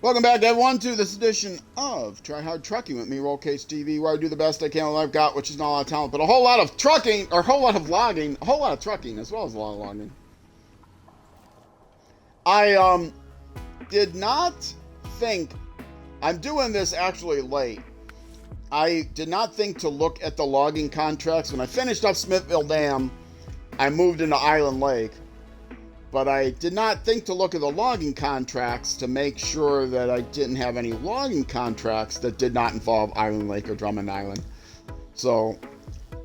Welcome back, everyone, to this edition of Try Hard Trucking with me, Rollcase TV, where I do the best I can with what I've got, which is not a lot of talent, but a whole lot of trucking, or a whole lot of logging, a whole lot of trucking, as well as a lot of logging. I did not think, I'm doing this actually late. I did not think to look at the logging contracts. When I finished up Smithville Dam, I moved into Island Lake. But I did not think to look at the logging contracts to make sure that I didn't have any logging contracts that did not involve Island Lake or Drummond Island. So,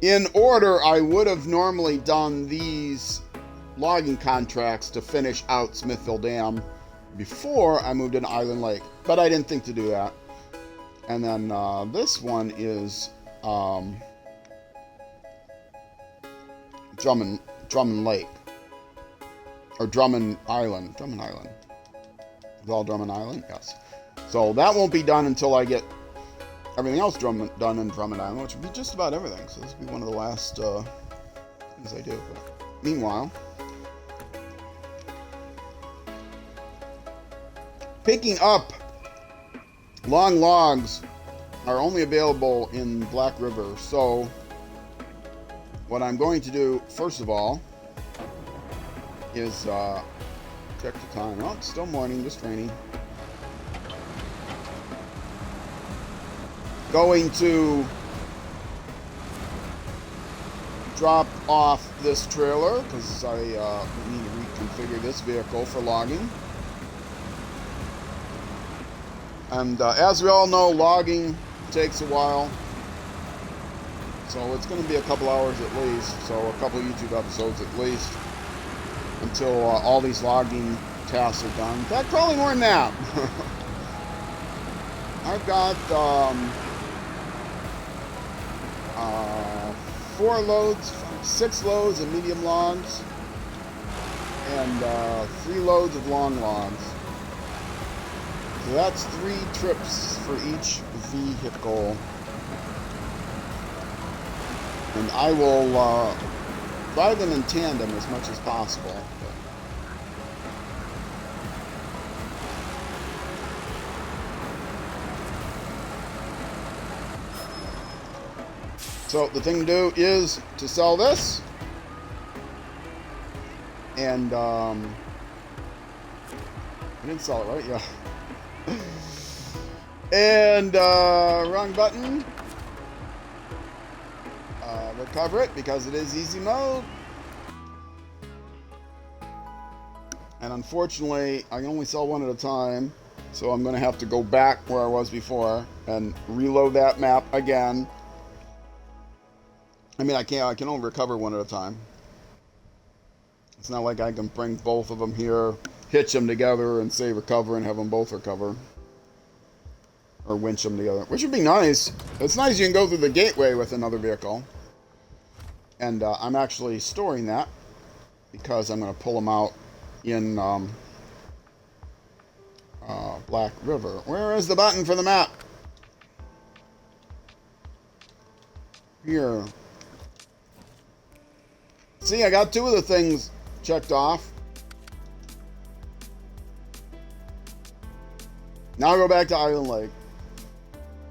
in order, I would have normally done these logging contracts to finish out Smithville Dam before I moved into Island Lake. But I didn't think to do that. And then this one is Drummond Lake. Or Drummond Island. Drummond Island. Is it all Drummond Island? Yes. So that won't be done until I get everything else done in Drummond Island, which will be just about everything. So this will be one of the last things I do. But meanwhile, picking up long logs are only available in Black River. So what I'm going to do, first of all, is check the time. Oh, it's still morning, just raining. Going to drop off this trailer because I need to reconfigure this vehicle for logging. And as we all know, logging takes a while. So it's going to be a couple hours at least. So a couple YouTube episodes at least, until all these logging tasks are done. In fact, probably more than that. I've got 6 loads of medium logs and 3 loads of long logs. So that's 3 trips for each vehicle. And I will drive them in tandem as much as possible. So the thing to do is to sell this, and I didn't sell it, right? Yeah. And wrong button. Recover it because it is easy mode. And unfortunately, I can only sell one at a time, so I'm going to have to go back where I was before and reload that map again. I mean, I can only recover one at a time. It's not like I can bring both of them here, hitch them together, and say recover and have them both recover. Or winch them together, which would be nice. It's nice you can go through the gateway with another vehicle. And I'm actually storing that because I'm going to pull them out in Black River. Where is the button for the map? Here. See, I got 2 of the things checked off. Now I'll go back to Island Lake.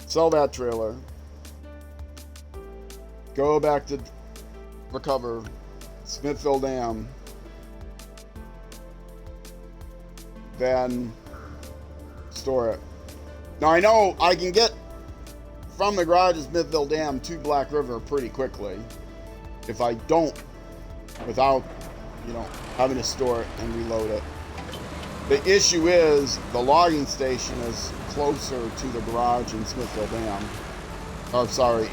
Sell that trailer. Go back to recover Smithville Dam. Then store it. Now I know I can get from the garage at Smithville Dam to Black River pretty quickly if I don't, without, having to store it and reload it. The issue is the logging station is closer to the garage in Smithville Dam. Oh, sorry,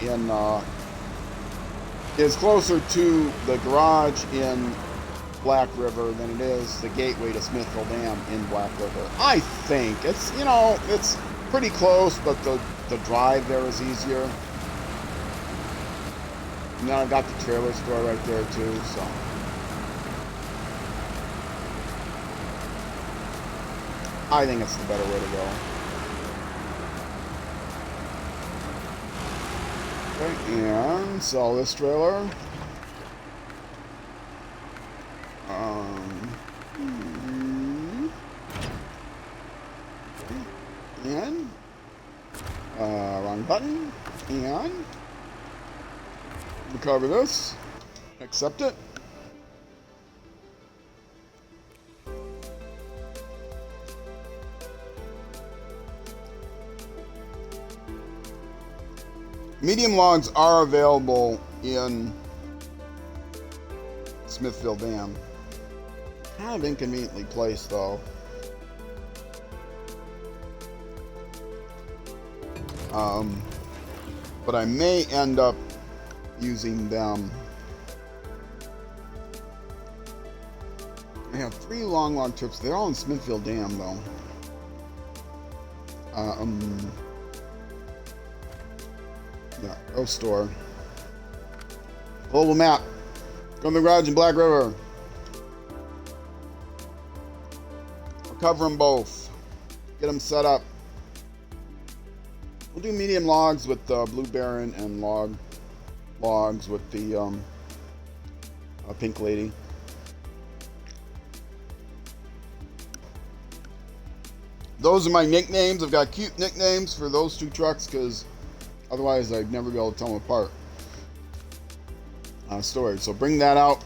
is closer to the garage in Black River than it is the gateway to Smithville Dam in Black River. I think it's, it's pretty close, but the drive there is easier. And then I've got the trailer store right there too, so. I think it's the better way to go. Okay, and sell this trailer. And wrong button. And recover this. Accept it. Medium logs are available in Smithville Dam. Kind of inconveniently placed, though. But I may end up using them. I have 3 long log trips. They're all in Smithville Dam, though. Yeah, go store. Global map. Go to the garage in Black River. I'll cover them both. Get them set up. We'll do medium logs with Blue Baron and logs with the Pink Lady. Those are my nicknames. I've got cute nicknames for those 2 trucks because otherwise I'd never be able to tell them apart. Storage. So bring that out.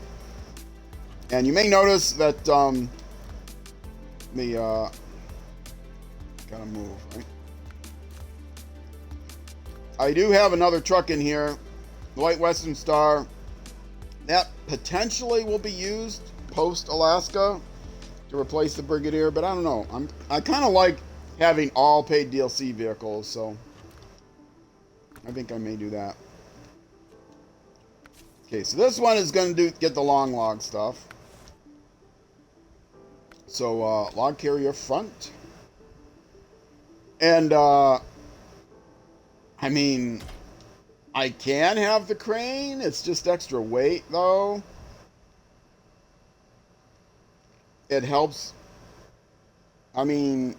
And you may notice that gotta move, right? I do have another truck in here, the White Western Star. That potentially will be used post Alaska to replace the Brigadier, but I don't know. I kind of like having all paid DLC vehicles, so I think I may do that. Okay, so this one is going to get the long log stuff. So log carrier front, and I mean, I can have the crane. It's just extra weight, though. It helps. I mean,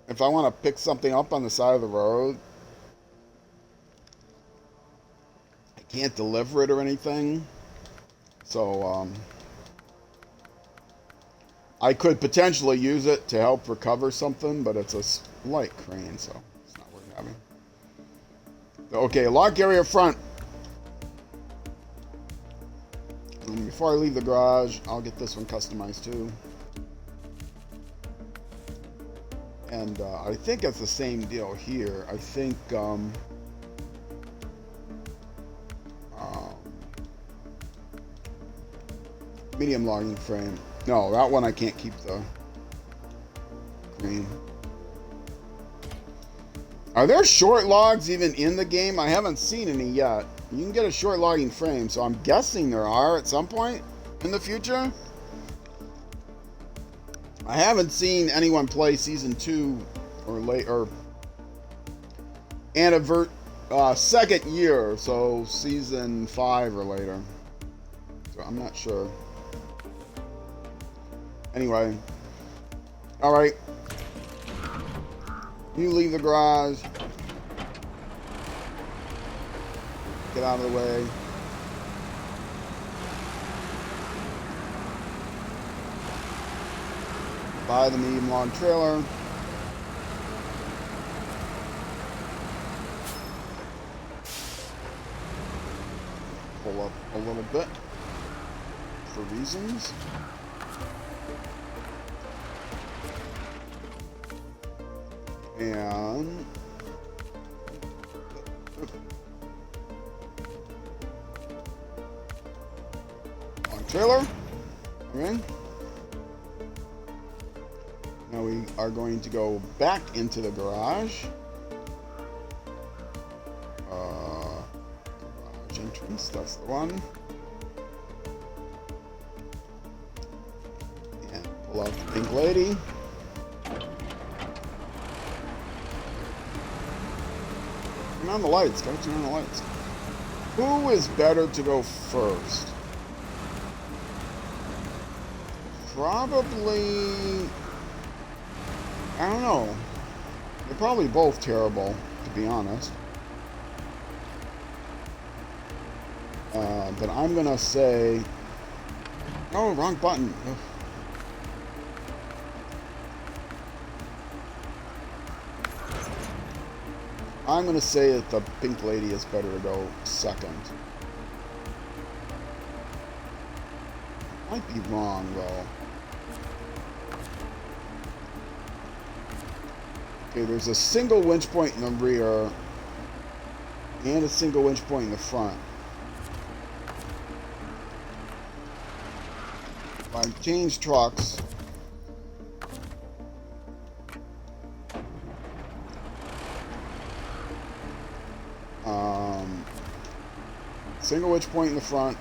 if I want to pick something up on the side of the road, I can't deliver it or anything. So, I could potentially use it to help recover something, but it's a light crane, so it's not worth having. Okay, log carrier front. And before I leave the garage, I'll get this one customized too. And I think it's the same deal here. I think medium logging frame. No, that one I can't keep the crane. Are there short logs even in the game? I haven't seen any yet. You can get a short logging frame, so I'm guessing there are at some point in the future. I haven't seen anyone play season 2 or late or second year, so season 5 or later. So I'm not sure. Anyway, all right. You leave the garage. Get out of the way. Buy the medium log trailer. Pull up a little bit for reasons. And on trailer. Okay. Now we are going to go back into the garage. Garage entrance, that's the one. And pull out the Pink Lady. Turn on the lights, gotta turn on the lights. Who is better to go first? Probably, I don't know. They're probably both terrible, to be honest. But I'm gonna say, oh, wrong button. Ugh. I'm going to say that the pink lady is better to go second. Might be wrong, though. Okay, there's a single winch point in the rear and a single winch point in the front. If I change trucks, single winch point in the front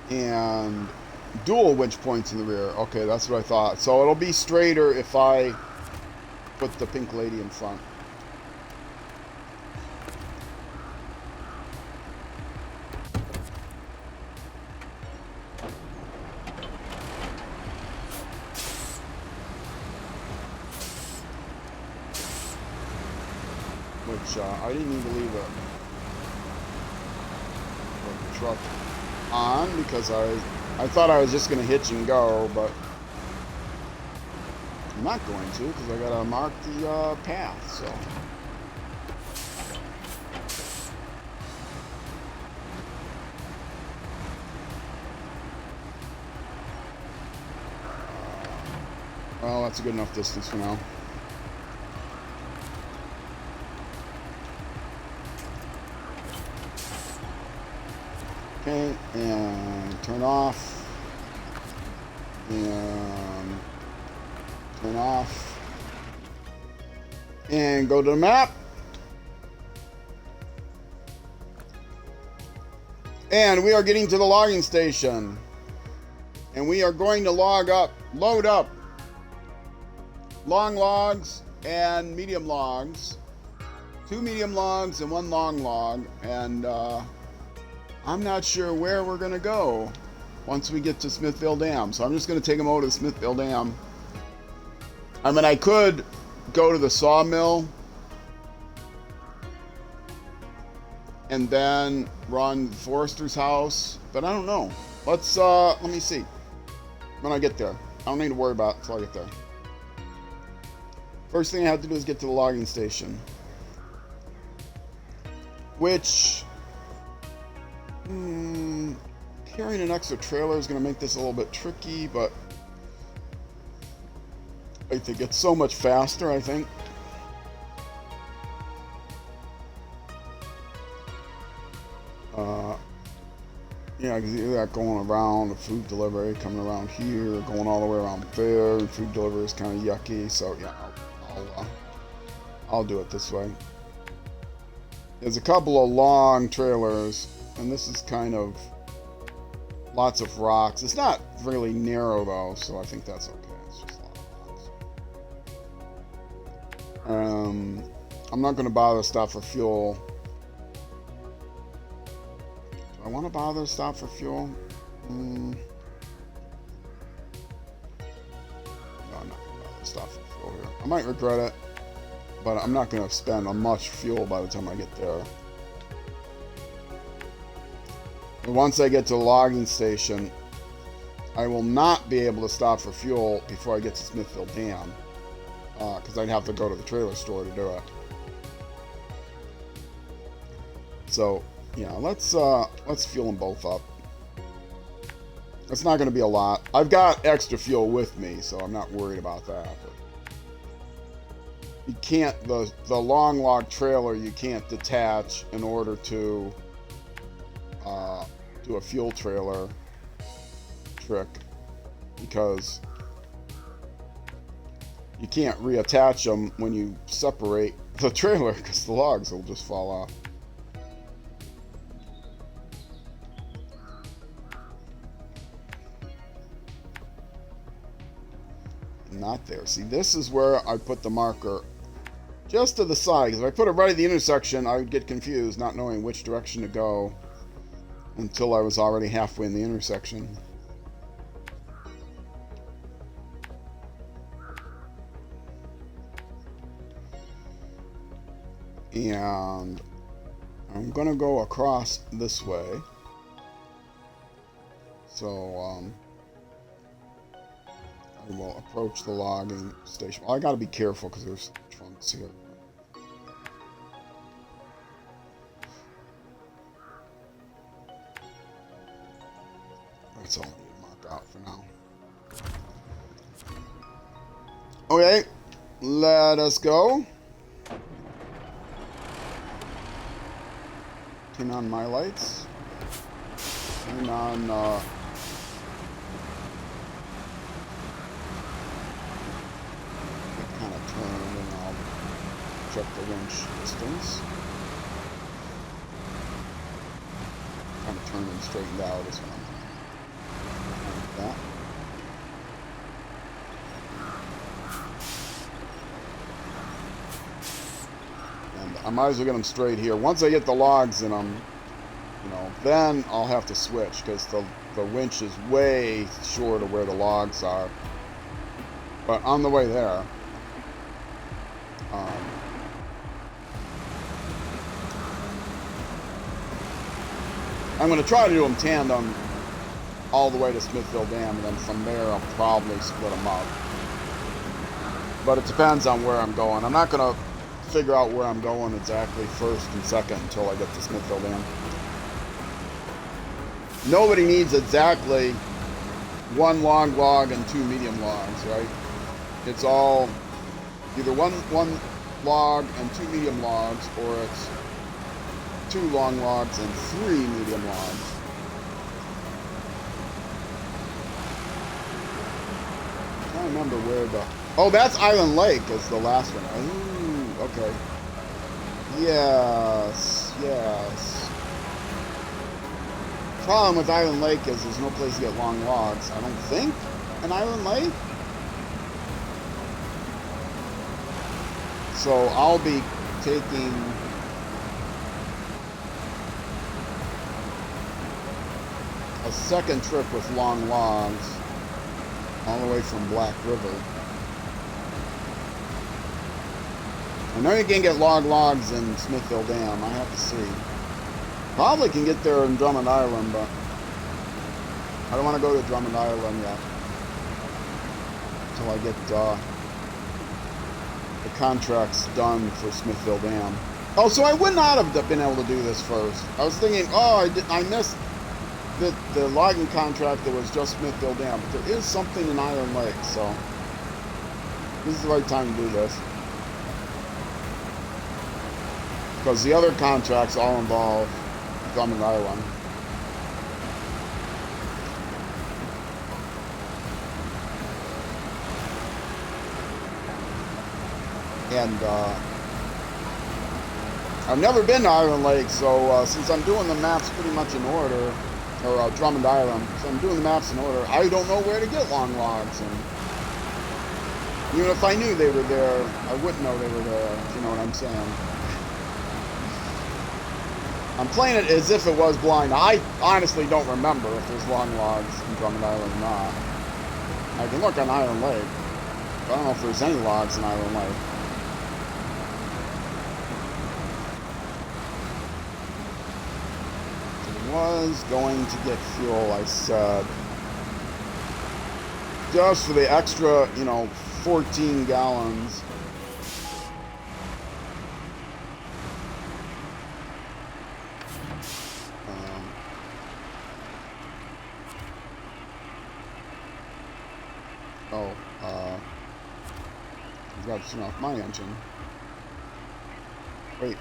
and dual winch points in the rear. Okay, that's what I thought. So it'll be straighter if I put the pink lady in front. Which I didn't even leave the truck on because I thought I was just going to hitch and go, but I'm not going to because I got to mark the path, so. Well, that's a good enough distance for now. Okay, and turn off, and turn off, and go to the map, and we are getting to the logging station, and we are going to load up long logs and medium logs, 2 medium logs and 1 long log, and I'm not sure where we're going to go once we get to Smithville Dam. So I'm just going to take them over to Smithville Dam. I mean, I could go to the sawmill and then run the forester's house, but I don't know. Let me see when I get there. I don't need to worry about it until I get there. First thing I have to do is get to the logging station, which carrying an extra trailer is going to make this a little bit tricky, but I think it's so much faster, I think. Yeah, because you got going around the food delivery, coming around here, going all the way around there. Food delivery is kind of yucky, so yeah, I'll do it this way. There's a couple of long trailers, and this is kind of lots of rocks. It's not really narrow though, so I think that's okay. It's just a lot of rocks. I'm not going to bother to stop for fuel. Do I want to bother to stop for fuel? No, I'm not going to bother to stop for fuel here. I might regret it, but I'm not going to spend much fuel by the time I get there. But once I get to the logging station, I will not be able to stop for fuel before I get to Smithville Dam, because I'd have to go to the trailer store to do it. So yeah, let's fuel them both up. It's not going to be a lot. I've got extra fuel with me, so I'm not worried about that. But you can't, the long log trailer you can't detach in order to do a fuel trailer trick, because you can't reattach them when you separate the trailer, because the logs will just fall off. Not there. See, this is where I put the marker just to the side, because if I put it right at the intersection, I would get confused, not knowing which direction to go until I was already halfway in the intersection. And I'm gonna go across this way. So I will approach the logging station. Well, I gotta be careful because there's trunks here. Okay, let us go. Turn on my lights. Turn on, kind of turn and I'll check the winch distance. Kind of turn and straightened out as well. Like that. And I might as well get them straight here. Once I get the logs in them, you know, then I'll have to switch because the winch is way short of where the logs are. But on the way there, I'm going to try to do them tandem all the way to Smithville Dam, and then from there I'll probably split them up. But it depends on where I'm going. I'm not going to figure out where I'm going exactly first and second until I get to Smithville Dam. Nobody needs exactly one long log and 2 medium logs, right? It's all either one log and 2 medium logs, or it's 2 long logs and 3 medium logs. I can't remember where the... Oh, that's Island Lake is the last one. Ooh, okay. Yes, yes. Problem with Island Lake is there's no place to get long logs. I don't think an Island Lake. So I'll be taking a second trip with long logs all the way from Black River. I know you can get logs in Smithville Dam. I have to see. Probably can get there in Drummond Island, but I don't want to go to Drummond Island yet until I get the contracts done for Smithville Dam. Oh, so I would not have been able to do this first. I was thinking, oh, I missed the logging contract that was just Smithville Dam, but there is something in Island Lake, so this is the right time to do this. Because the other contracts all involve Drummond Island. And I've never been to Island Lake, so since I'm doing the maps pretty much in order, or Drummond Island, so I'm doing the maps in order, I don't know where to get long logs. And even if I knew they were there, I wouldn't know they were there, if you know what I'm saying. I'm playing it as if it was blind. I honestly don't remember if there's long logs in Drummond Island or not. I can look on Island Lake, but I don't know if there's any logs in Island Lake. I was going to get fuel, I said. Just for the extra, 14 gallons. I've got to turn off my engine. Wait,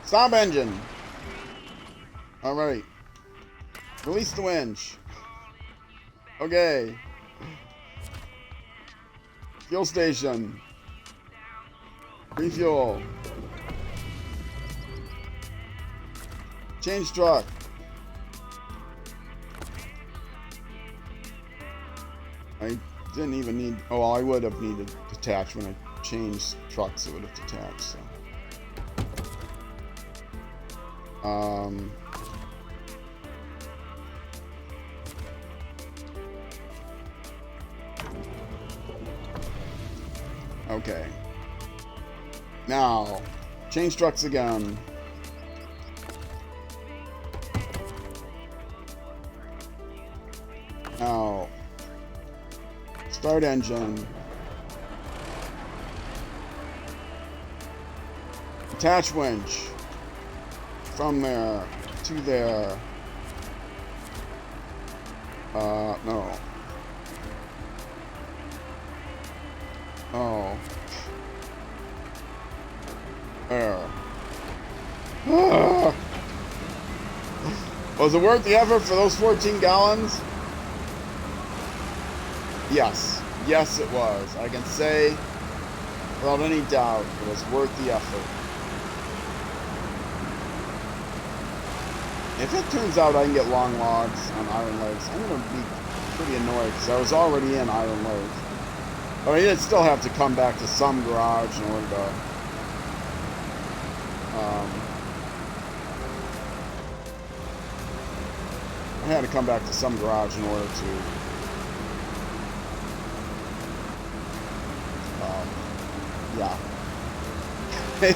Stop engine! Alright. Release the winch. Okay. Fuel station. Refuel. Change truck. I didn't even need... Oh, well, I would have needed detach when I changed trucks. It would have detached, so... Okay. Now, change trucks again. Now, start engine. Attach winch. From there to there. No. Oh. There. Was it worth the effort for those 14 gallons? Yes. Yes, it was. I can say without any doubt it was worth the effort. If it turns out I can get long logs on Iron Lakes, I'm going to be pretty annoyed because I was already in Iron Lake. But I did still have to come back to some garage in order to I had to come back to some garage in order to yeah.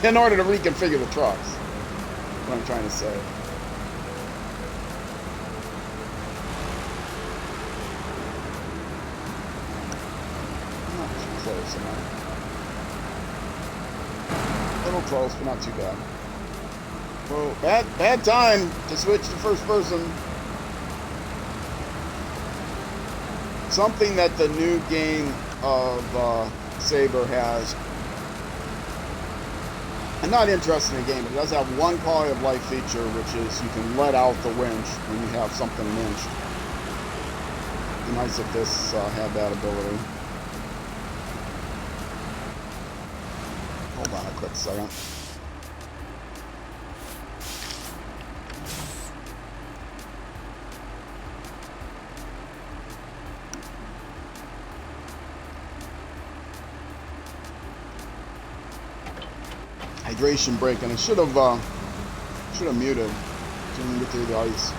In order to reconfigure the trucks. That's what I'm trying to say. Not too close enough. A little close, but not too bad. Well, bad time to switch to first person. Something that the new game of Saber has. I'm not interested in the game, but it does have one quality of life feature, which is you can let out the winch when you have something winched. It'd be nice if this had that ability. Hold on a quick second. Hydration break, and I should have muted. Didn't get through the ice.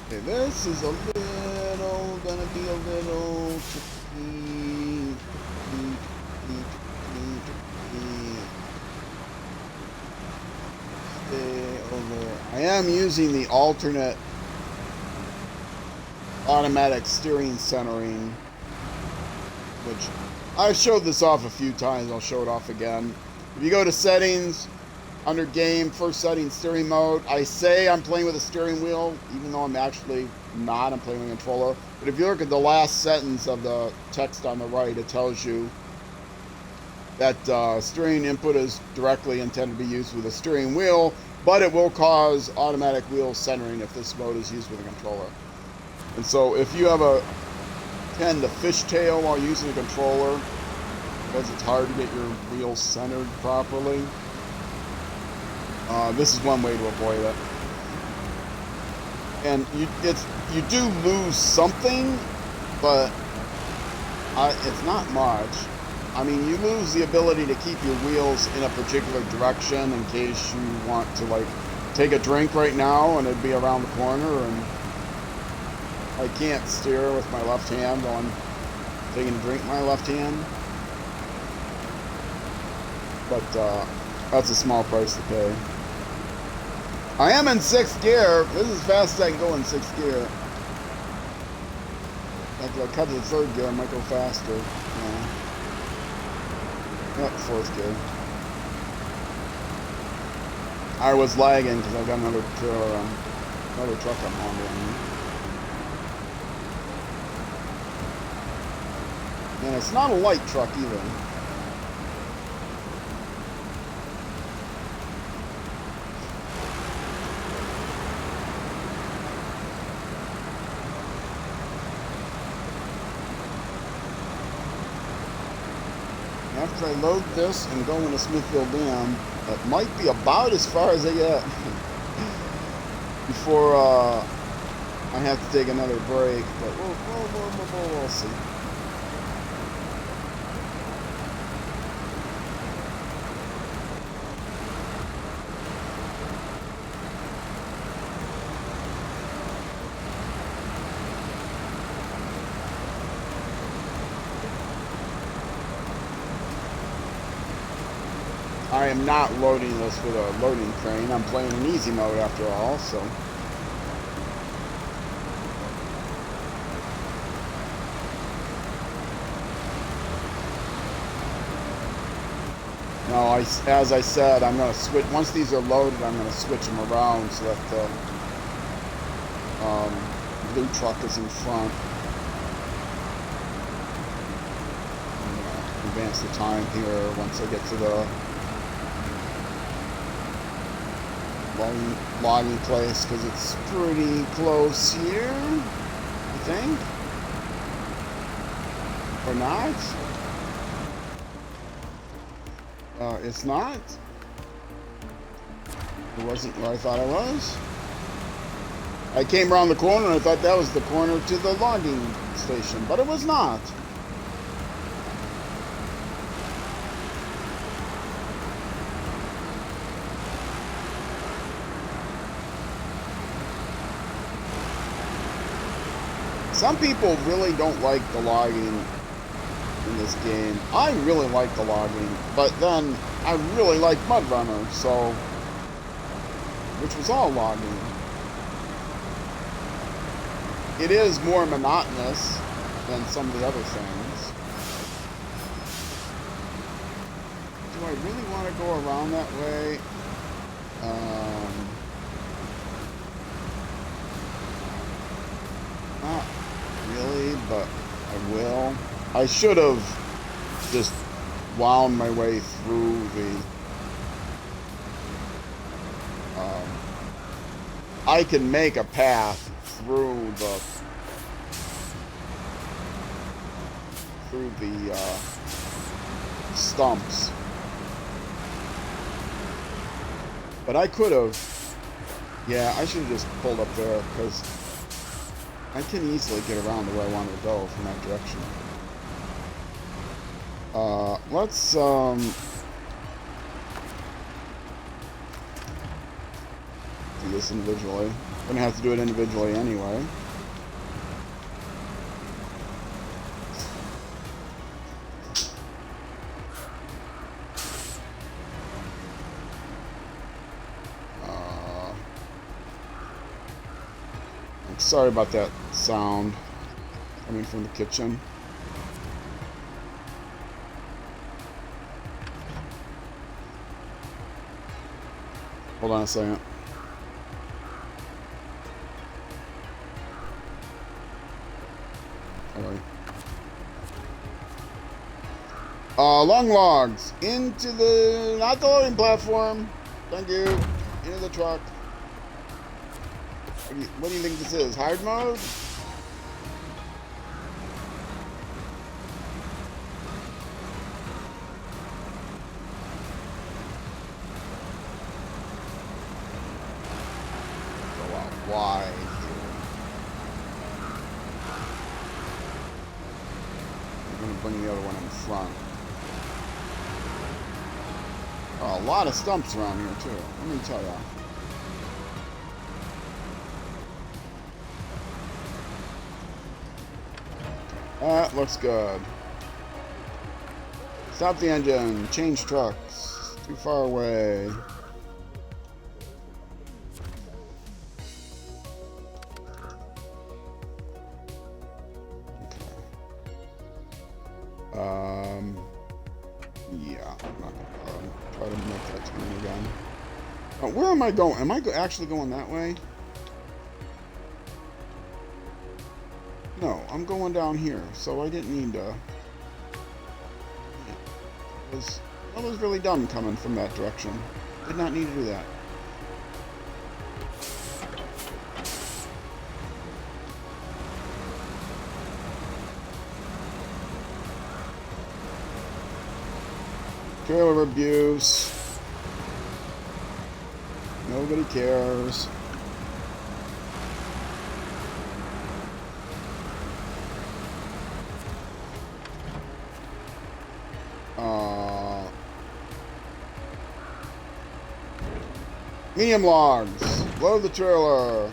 Okay, this is gonna be a little tricky. Stay over. I am using the alternate automatic steering centering, which I've showed this off a few times. I'll show it off again. If you go to settings, under game, first setting, steering mode, I say I'm playing with a steering wheel, even though I'm actually not. I'm playing with a controller. But if you look at the last sentence of the text on the right, it tells you that steering input is directly intended to be used with a steering wheel, but it will cause automatic wheel centering if this mode is used with a controller. And so if you tend to fishtail while using a controller, because it's hard to get your wheels centered properly, this is one way to avoid it. And you do lose something, but it's not much. I mean, you lose the ability to keep your wheels in a particular direction in case you want to, like, take a drink right now and it'd be around the corner, and I can't steer with my left hand while I'm taking a drink with my left hand. But that's a small price to pay. I am in 6th gear. This is as fast as I can go in 6th gear. After I cut to the 3rd gear, I might go faster. Yeah. Yep, 4th gear. I was lagging because I've got another truck I'm handling. And it's not a light truck either. After I load this and go into Smithfield Dam, that might be about as far as I get before I have to take another break, but we'll see. I am not loading this with a loading crane. I'm playing in easy mode after all, so. Now, as I said, I'm going to switch. Once these are loaded, I'm going to switch them around so that the blue truck is in front. I'm going to advance the time here once I get to the logging place, because it's pretty close here, I think. Or not? It's not. It wasn't where I thought I was. I came around the corner and I thought that was the corner to the logging station, but it was not. Some people really don't like the logging in this game. I really like the logging, but then I really like MudRunner, so, which was all logging. It is more monotonous than some of the other things. Do I really want to go around that way? Not really, but I will. I should have just wound my way through the... I can make a path through the stumps. But I could have... Yeah, I should have just pulled up there, because I can easily get around to where I want to go from that direction. Let's, do this individually. I'm gonna have to do it individually anyway. Sorry about that sound coming from the kitchen. Hold on a second. Alright. Long logs into the, not the loading platform. Thank you. Into the truck. What do you think this is? Hard mode? Go out wide here. I'm going to bring the other one in front. Oh, a lot of stumps around here too, let me tell ya. That looks good. Stop the engine. Change trucks. Too far away. Okay. Yeah, I'm not gonna try to make that turn again. Oh, where am I going? Am I actually going that way? No, I'm going down here, so I didn't need to... That was really dumb coming from that direction. Did not need to do that. Trailer abuse. Nobody cares. Medium logs. Load the trailer.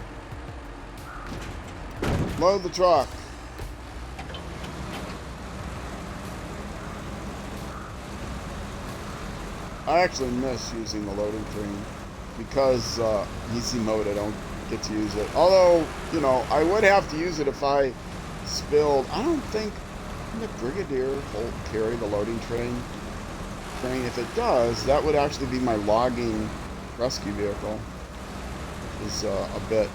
Load the truck. I actually miss using the loading screen because easy mode I don't get to use it. Although, you know, I would have to use it if I spilled. I don't think the Brigadier will carry the loading train. crane. If it does, that would actually be my logging rescue vehicle. Which is a bit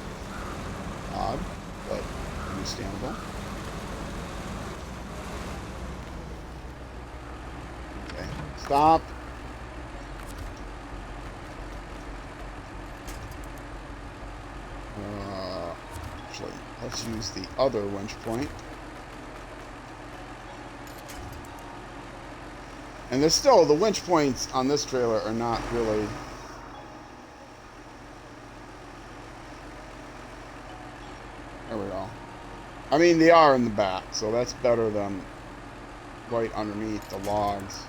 odd, but understandable. Okay, stop. Actually, let's use the other winch point. And there's still, the winch points on this trailer are not really... There we go. I mean, they are in the back, so that's better than right underneath the logs.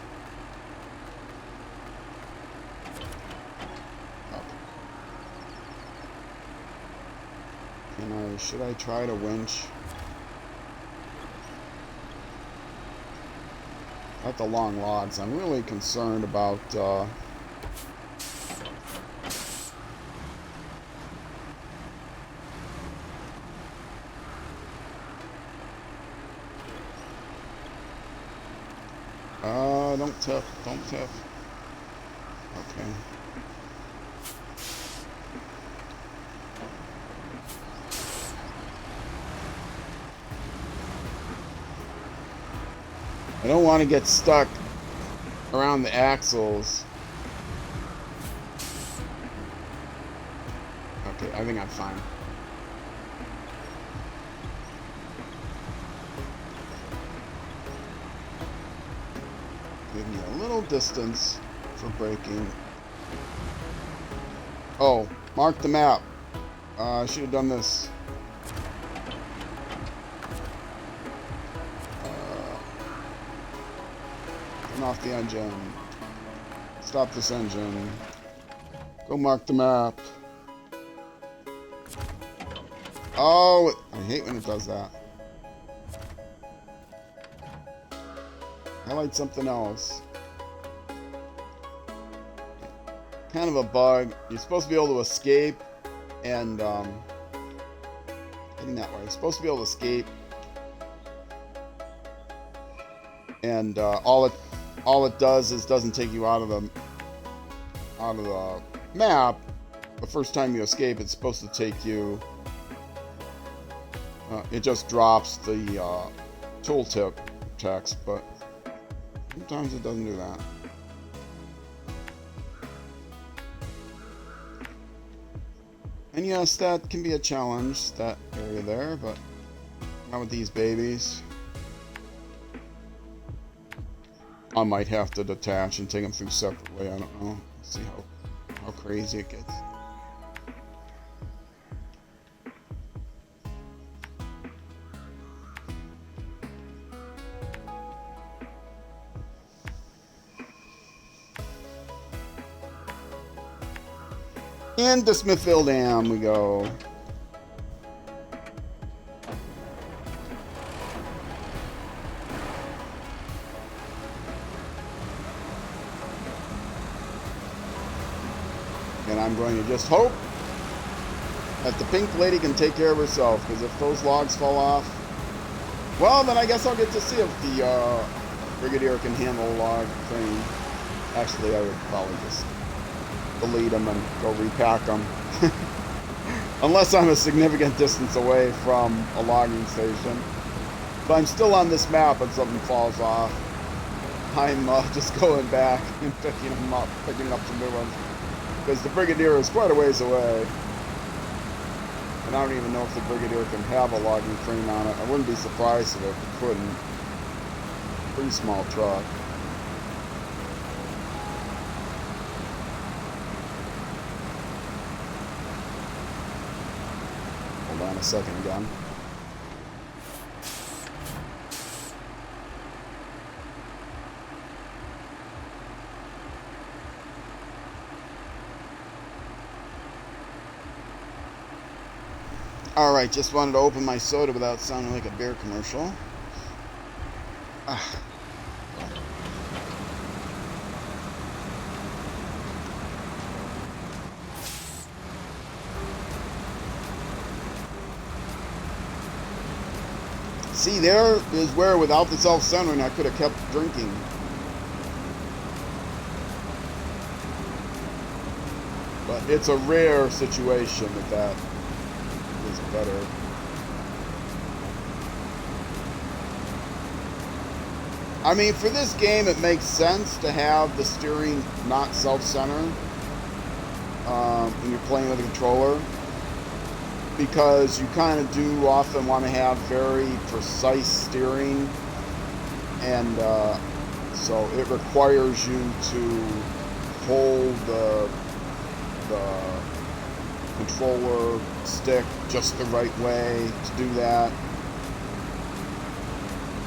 Okay. Should I try to winch? At the long logs, I'm really concerned about don't tip, don't tip. Okay. I don't want to get stuck around the axles. Okay, I think I'm fine. Give me a little distance for braking. Oh, mark the map. I should have done this. Turn off the engine. Stop this engine. Go mark the map. Oh, I hate when it does that. Highlight something else. Kind of a bug. You're supposed to be able to escape and heading that way. You're supposed to be able to escape and all it does is doesn't take you out of the map. The first time you escape, it's supposed to take you. It just drops the tooltip text, but sometimes it doesn't do that. And yes, that can be a challenge, that area there, but not with these babies. I might have to detach and take them through separately, I don't know. See how crazy it gets. And to Smithville Dam we go. And I'm going to just hope that the pink lady can take care of herself, because if those logs fall off, well, then I guess I'll get to see if the Brigadier can handle a log crane. Actually, I would probably just delete them and go repack them. Unless I'm a significant distance away from a logging station. If I'm still on this map and something falls off, I'm just going back and picking them up, picking up some new ones. Because the Brigadier is quite a ways away. And I don't even know if the Brigadier can have a logging crane on it. I wouldn't be surprised if it couldn't. Pretty small truck. Hold on a second again. Alright, just wanted to open my soda without sounding like a beer commercial. See, there is where without the self-centering I could have kept drinking. But it's a rare situation that is better. I mean, for this game, it makes sense to have the steering not self-centered when you're playing with a controller, because you kind of do often want to have very precise steering, and so it requires you to hold the controller stick just the right way to do that.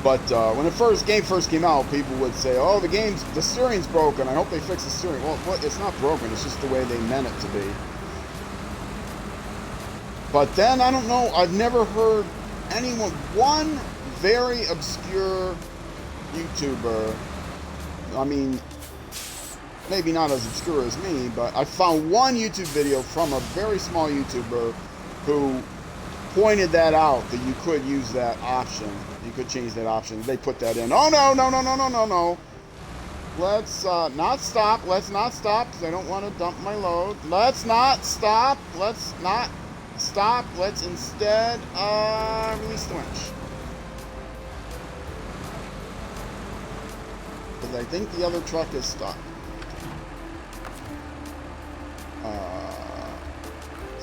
But when the game first came out, people would say, "Oh, the steering's broken. I hope they fix the steering." Well, it's not broken. It's just the way they meant it to be. But then, I don't know, I've never heard anyone, one very obscure YouTuber, I mean, maybe not as obscure as me, but I found one YouTube video from a very small YouTuber who pointed that out, that you could use that option. You could change that option. They put that in. Oh, no, no, no, no, no, no, no. Let's not stop. Let's not stop, because I don't want to dump my load. Let's not stop. Let's not stop. Let's instead release the winch. Because I think the other truck is stuck.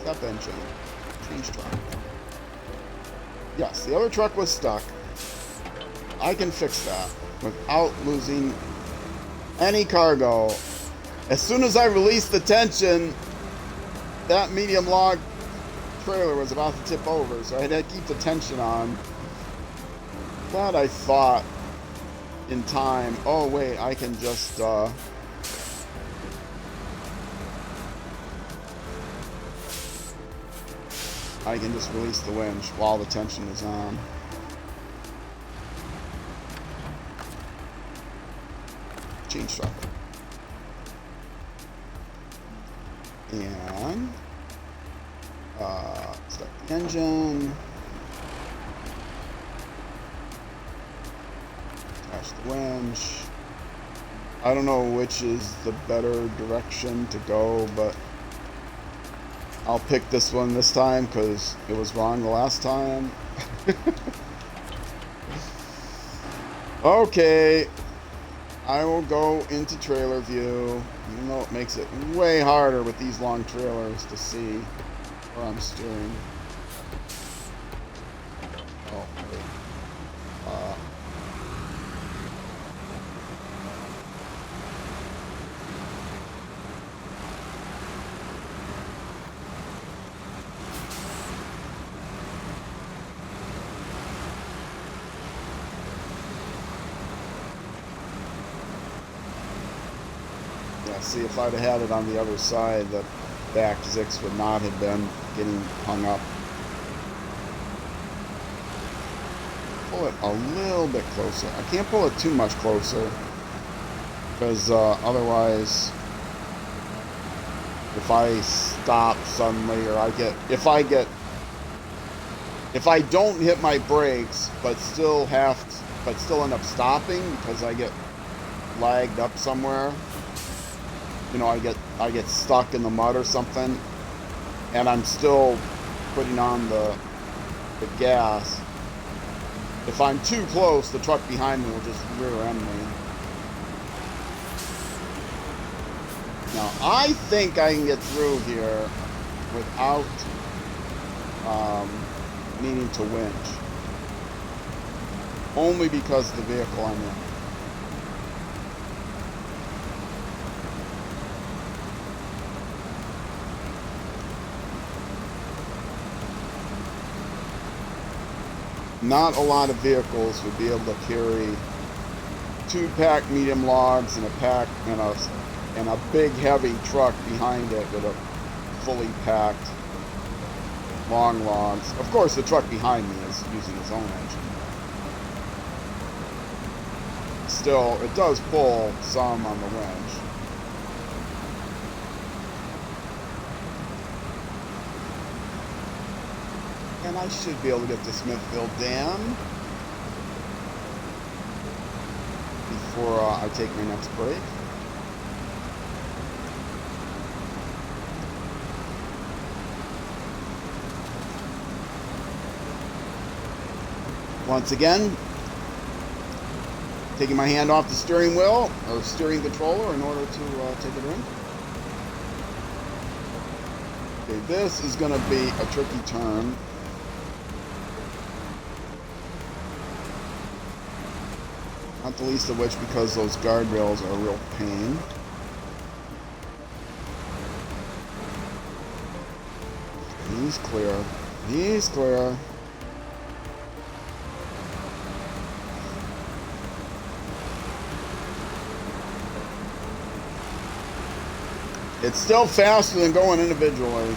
Stop engine. Change truck. Yes, the other truck was stuck. I can fix that without losing any cargo. As soon as I released the tension, that medium log trailer was about to tip over, so I had to keep the tension on. But I thought in time, oh wait, I can just release the winch while the tension is on. Change truck. And start the engine. Attach the winch. I don't know which is the better direction to go, but I'll pick this one this time because it was wrong the last time. Okay, I will go into trailer view, even though it makes it way harder with these long trailers to see where I'm steering. Oh, wait. See, if I'd have had it on the other side, the back Zix would not have been getting hung up. Pull it a little bit closer. I can't pull it too much closer, because otherwise, if I stop suddenly, or if I don't hit my brakes, but still end up stopping because I get lagged up somewhere. You know, I get stuck in the mud or something, and I'm still putting on the gas. If I'm too close, the truck behind me will just rear end me. Now, I think I can get through here without needing to winch. Only because of the vehicle I'm in. Not a lot of vehicles would be able to carry 2 packed medium logs and a big heavy truck behind it with a fully packed long logs. Of course, the truck behind me is using its own engine. Still, it does pull some on the winch. And I should be able to get to Smithville Dam before I take my next break. Once again, taking my hand off the steering wheel or steering controller in order to take it in. Okay, this is going to be a tricky turn. Not the least of which because those guardrails are a real pain. He's clear. He's clear. It's still faster than going individually.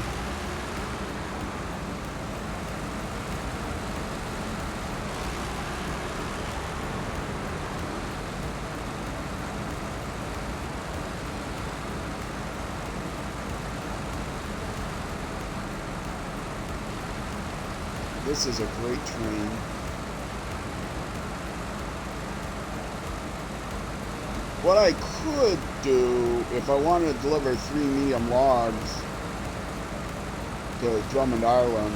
This is a great train. What I could do, if I wanted to deliver 3 medium logs to Drummond Island,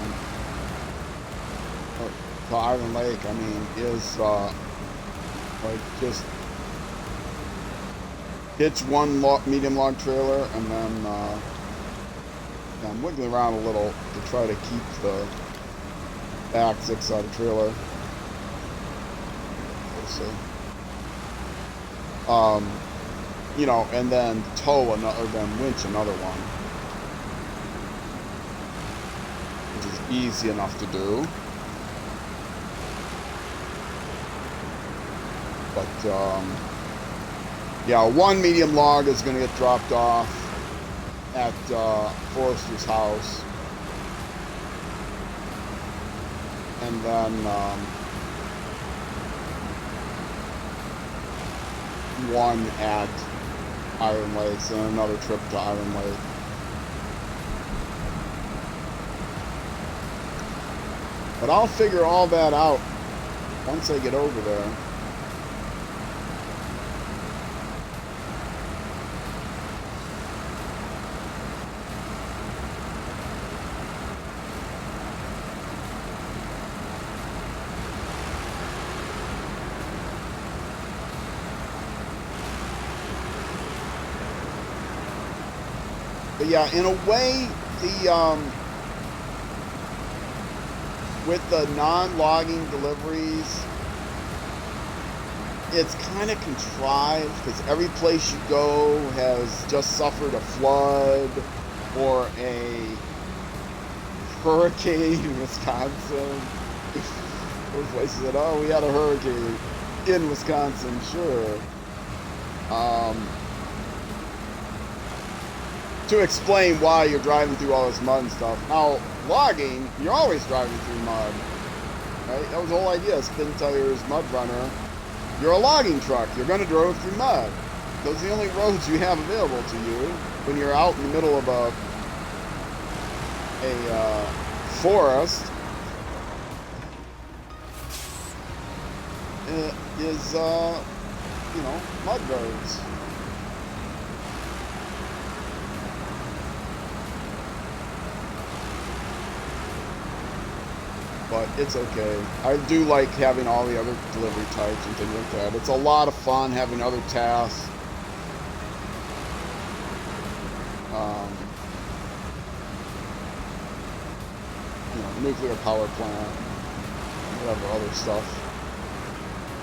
or to Island Lake, I mean, is like just hitch one medium log trailer and then I'm wiggling around a little to try to keep the back 6-sided trailer. Let's see. You know, and then tow another, then winch another one, which is easy enough to do. But yeah, one medium log is going to get dropped off at Forrester's house, and then one at Iron Lakes and another trip to Iron Lake. But I'll figure all that out once I get over there. But yeah, in a way, the with the non-logging deliveries, it's kind of contrived because every place you go has just suffered a flood or a hurricane in Wisconsin. Those places said, "Oh, we had a hurricane in Wisconsin." Sure. To explain why you're driving through all this mud and stuff. Now, logging, you're always driving through mud, right? That was the whole idea of Spintires, MudRunner. You're a logging truck. You're going to drive through mud. Those are the only roads you have available to you when you're out in the middle of a forest. Is you know, mud roads. But it's okay. I do like having all the other delivery types and things like that. It's a lot of fun having other tasks. You know, nuclear power plant, whatever other stuff.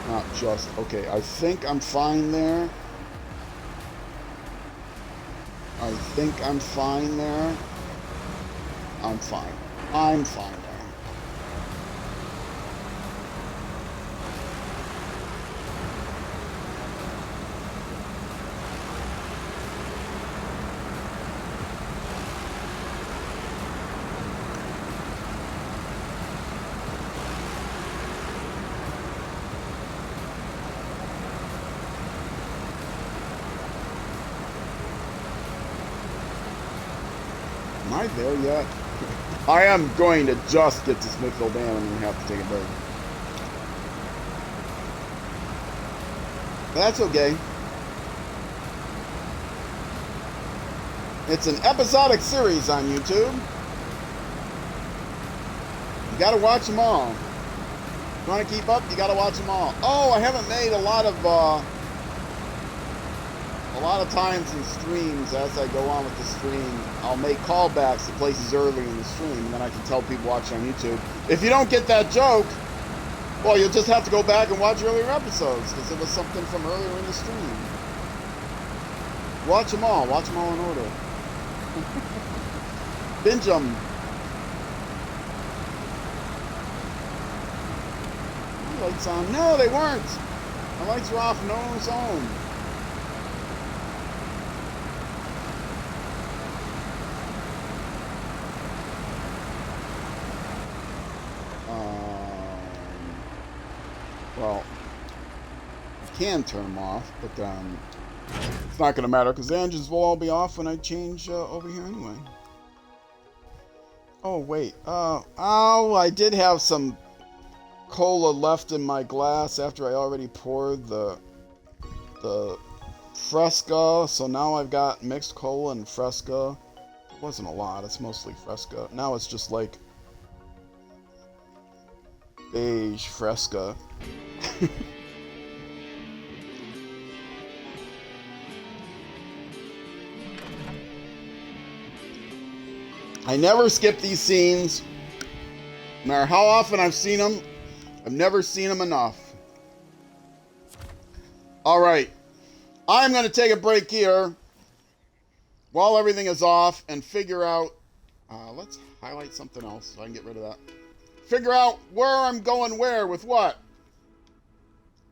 Not just, okay, I think I'm fine there. I think I'm fine there. I'm fine. I'm fine there. Am I there yet? I am going to just get to Smithville Dam and then have to take a break. But that's okay. It's an episodic series on YouTube. You gotta watch them all. You want to keep up? You got to watch them all. Oh, I haven't made a lot of times in streams. As I go on with the stream, I'll make callbacks to places early in the stream, and then I can tell people watching on YouTube. If you don't get that joke, well, you'll just have to go back and watch earlier episodes, because it was something from earlier in the stream. Watch them all. Watch them all in order. Binge them. Lights on. No, they weren't. My lights were off. No one was home. Well, I can turn them off, but it's not going to matter because the engines will all be off when I change over here anyway. Oh wait. I did have some cola left in my glass after I already poured the Fresca, so now I've got mixed cola and Fresca. It wasn't a lot, it's mostly Fresca. Now it's just like beige Fresca. I never skip these scenes. No matter how often I've seen them, I've never seen them enough. All right. I'm going to take a break here while everything is off and figure out... let's highlight something else so I can get rid of that. Figure out where I'm going where with what.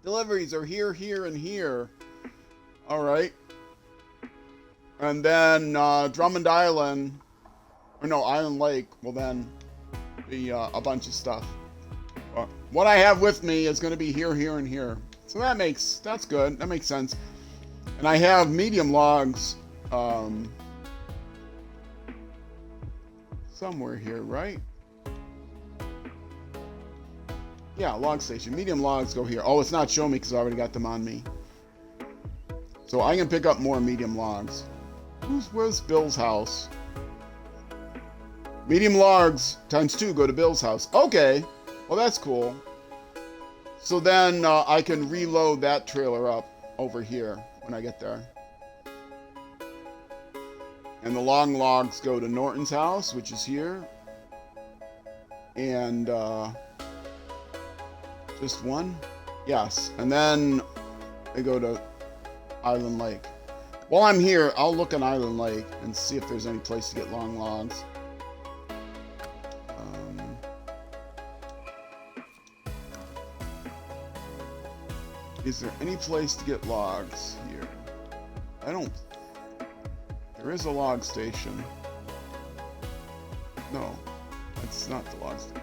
Deliveries are here, here, and here. All right. And then Drummond Island... Or no, Island Lake will then be a bunch of stuff. What I have with me is going to be here, here, and here. So that's good. That makes sense. And I have medium logs somewhere here, right? Yeah, log station. Medium logs go here. Oh, it's not showing me because I already got them on me. So I can pick up more medium logs. Where's Bill's house? Medium logs times 2 go to Bill's house. Okay. Well, that's cool. So then I can reload that trailer up over here when I get there. And the long logs go to Norton's house, which is here. And just one? Yes. And then they go to Island Lake. While I'm here, I'll look at Island Lake and see if there's any place to get long logs. Is there any place to get logs here? There is a log station. No, that's not the log station.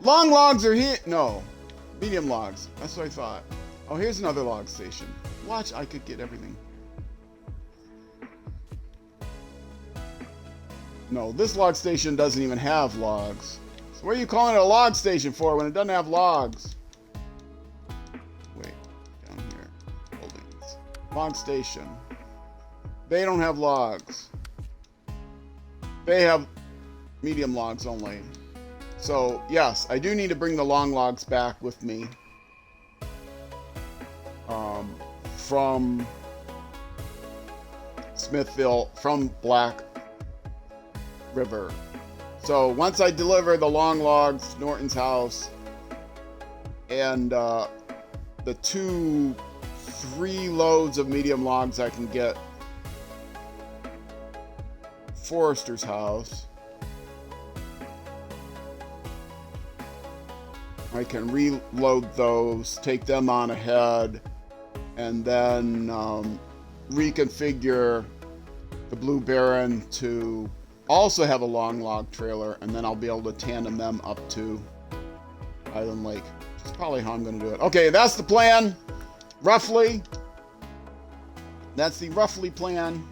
Long logs are here. No, medium logs. That's what I thought. Oh, here's another log station. Watch, I could get everything. No, this log station doesn't even have logs. So what are you calling it a log station for when it doesn't have logs? Log station. They don't have logs. They have medium logs only. So, yes, I do need to bring the long logs back with me. From Smithville, from Black River. So, once I deliver the long logs to Norton's house and the 3 loads of medium logs I can get Forrester's house, I can reload those, take them on ahead, and then reconfigure the Blue Baron to also have a long log trailer, and then I'll be able to tandem them up to Island Lake. That's probably how I'm going to do it. Okay, that's the plan. Roughly, that's the roughly plan.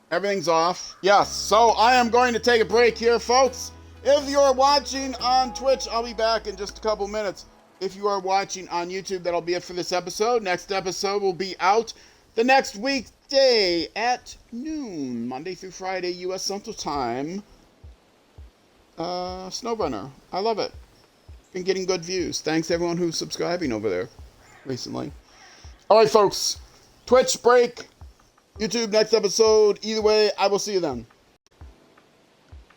Everything's off. Yes, so I am going to take a break here, folks. If you're watching on Twitch, I'll be back in just a couple minutes. If you are watching on YouTube, that'll be it for this episode. Next episode will be out the next weekday at noon, Monday through Friday, U.S. Central Time. SnowRunner. I love it. Been getting good views. Thanks to everyone who's subscribing over there recently. All right, folks. Twitch break. YouTube next episode. Either way, I will see you then.